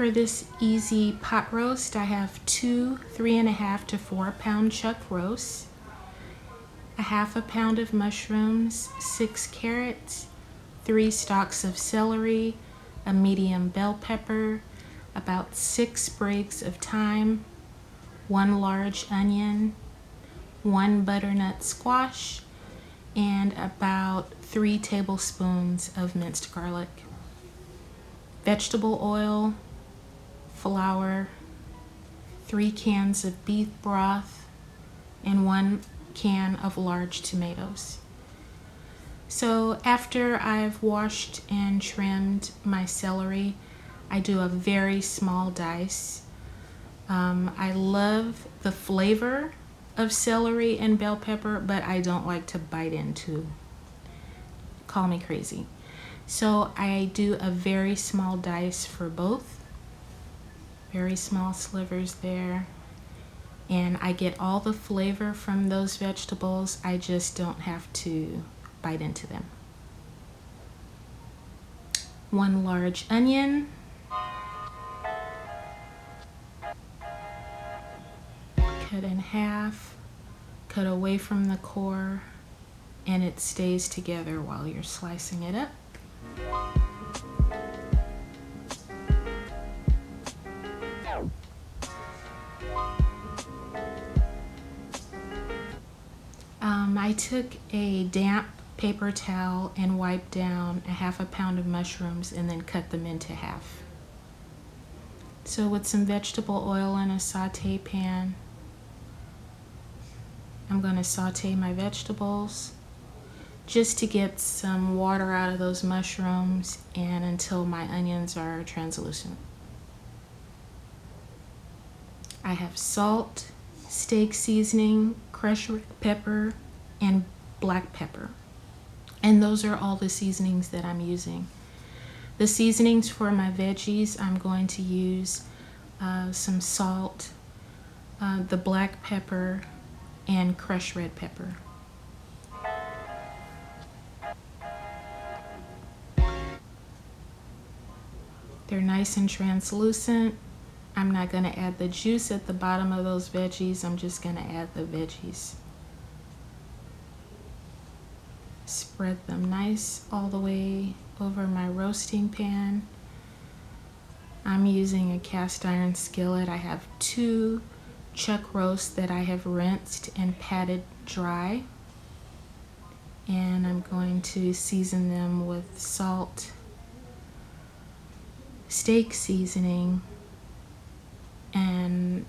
For this easy pot roast, I have 2 3.5 to 4 pound chuck roasts, a half a pound of mushrooms, 6 carrots, 3 stalks of celery, a medium bell pepper, about 6 sprigs of thyme, 1 large onion, 1 butternut squash, and about 3 tablespoons of minced garlic. Vegetable oil, flour, 3 cans of beef broth, and 1 can of large tomatoes. So after I've washed and trimmed my celery, I do a very small dice. I love the flavor of celery and bell pepper, but I don't like to bite into. Call me crazy. So I do a very small dice for both. Very small slivers there. And I get all the flavor from those vegetables. I just don't have to bite into them. 1 large onion. Cut in half, cut away from the core, and it stays together while you're slicing it up. I took a damp paper towel and wiped down a half a pound of mushrooms and then cut them into half. So with some vegetable oil in a saute pan, I'm going to saute my vegetables just to get some water out of those mushrooms and until my onions are translucent. I have salt, steak seasoning, crushed red pepper, and black pepper. And those are all the seasonings that I'm using. The seasonings for my veggies, I'm going to use some salt, the black pepper, and crushed red pepper. They're nice and translucent. I'm not going to add the juice at the bottom of those veggies. I'm just going to add the veggies. Spread them nice all the way over my roasting pan. I'm using a cast iron skillet. I have 2 chuck roasts that I have rinsed and patted dry. And I'm going to season them with salt, steak seasoning, and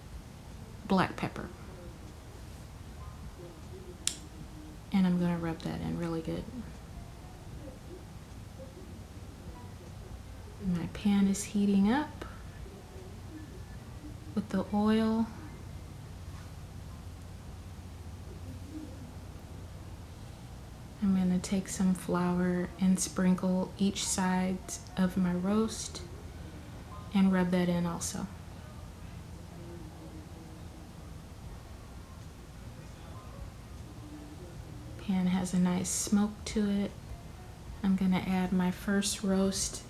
black pepper. And I'm going to rub that in really good. My pan is heating up with the oil. I'm going to take some flour and sprinkle each side of my roast and rub that in also. Pan has a nice smoke to it. I'm going to add my first roast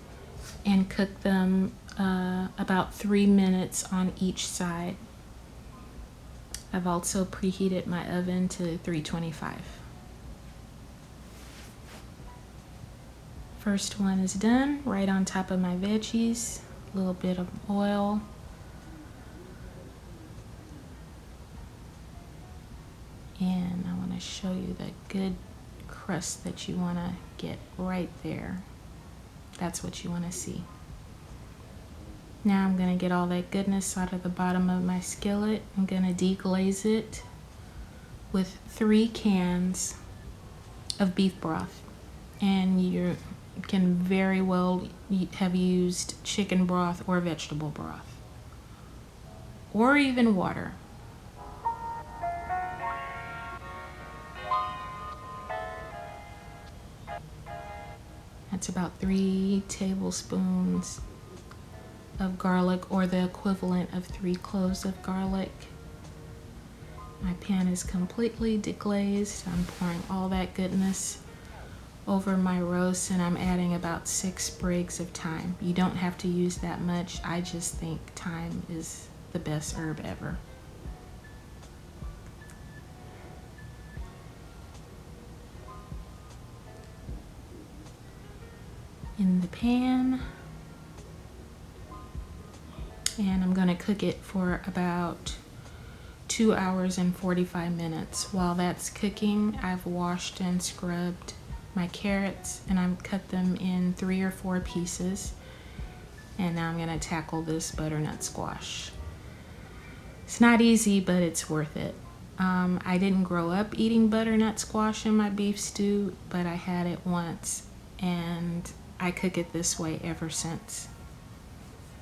and cook them about 3 minutes on each side. I've also preheated my oven to 325. First one is done, right on top of my veggies. A little bit of oil. And I want to show you the good crust that you want to get right there. That's what you want to see. Now I'm going to get all that goodness out of the bottom of my skillet. I'm going to deglaze it with 3 cans of beef broth. And you can very well have used chicken broth or vegetable broth, or even water. That's about 3 tablespoons of garlic, or the equivalent of 3 cloves of garlic. My pan is completely deglazed. I'm pouring all that goodness over my roast, and I'm adding about 6 sprigs of thyme. You don't have to use that much. I just think thyme is the best herb ever. In the pan, and I'm going to cook it for about 2 hours and 45 minutes. While that's cooking, I've washed and scrubbed my carrots, and I've cut them in 3 or 4 pieces. And now I'm going to tackle this butternut squash. It's not easy, but it's worth it. I didn't grow up eating butternut squash in my beef stew, but I had it once, and I cook it this way ever since.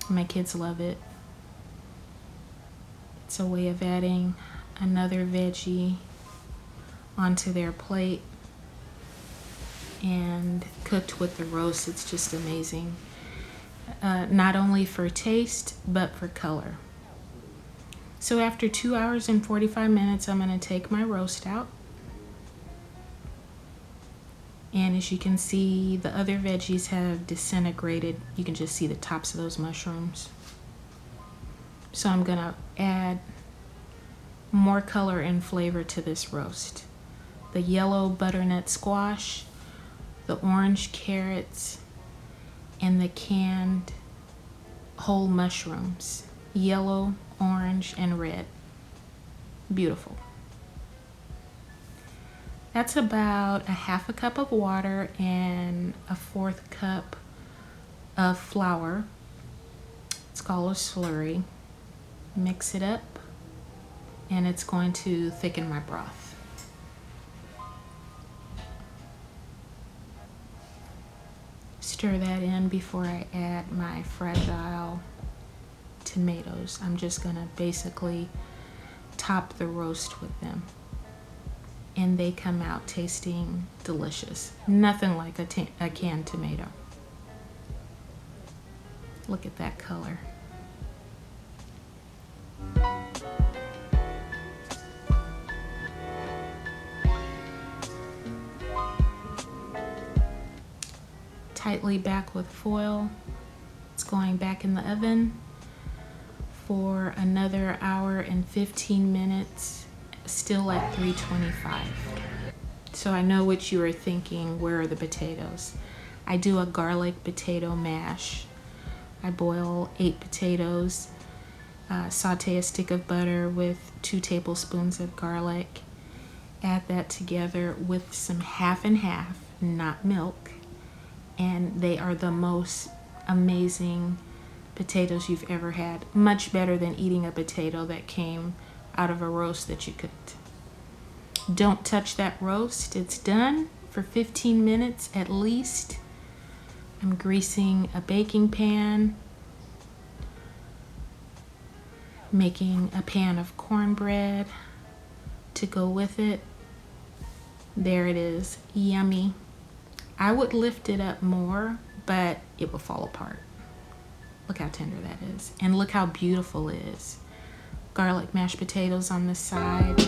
My kids love it. It's a way of adding another veggie onto their plate, and cooked with the roast, it's just amazing. Not only for taste, but for color. So after 2 hours and 45 minutes, I'm going to take my roast out. And as you can see, the other veggies have disintegrated. You can just see the tops of those mushrooms. So I'm going to add more color and flavor to this roast. The yellow butternut squash, the orange carrots, and the canned whole mushrooms. Yellow, orange, and red. Beautiful. That's about a half a cup of water and a 1/4 cup of flour. It's called a slurry. Mix it up, and it's going to thicken my broth. Stir that in before I add my fragile tomatoes. I'm just gonna basically top the roast with them, and they come out tasting delicious. Nothing like a canned tomato. Look at that color. Tightly back with foil. It's going back in the oven for another hour and 15 minutes, still at 325. So I know what you are thinking, where are the potatoes? I do a garlic potato mash. I boil 8 potatoes, saute a stick of butter with 2 tablespoons of garlic, add that together with some half and half, not milk, and they are the most amazing potatoes you've ever had. Much better than eating a potato that came out of a roast that you cooked. Don't touch that roast. It's done for 15 minutes at least. I'm greasing a baking pan, making a pan of cornbread to go with it. There it is, yummy. I would lift it up more, but it would fall apart. Look how tender that is, and look how beautiful it is. Garlic mashed potatoes on the side.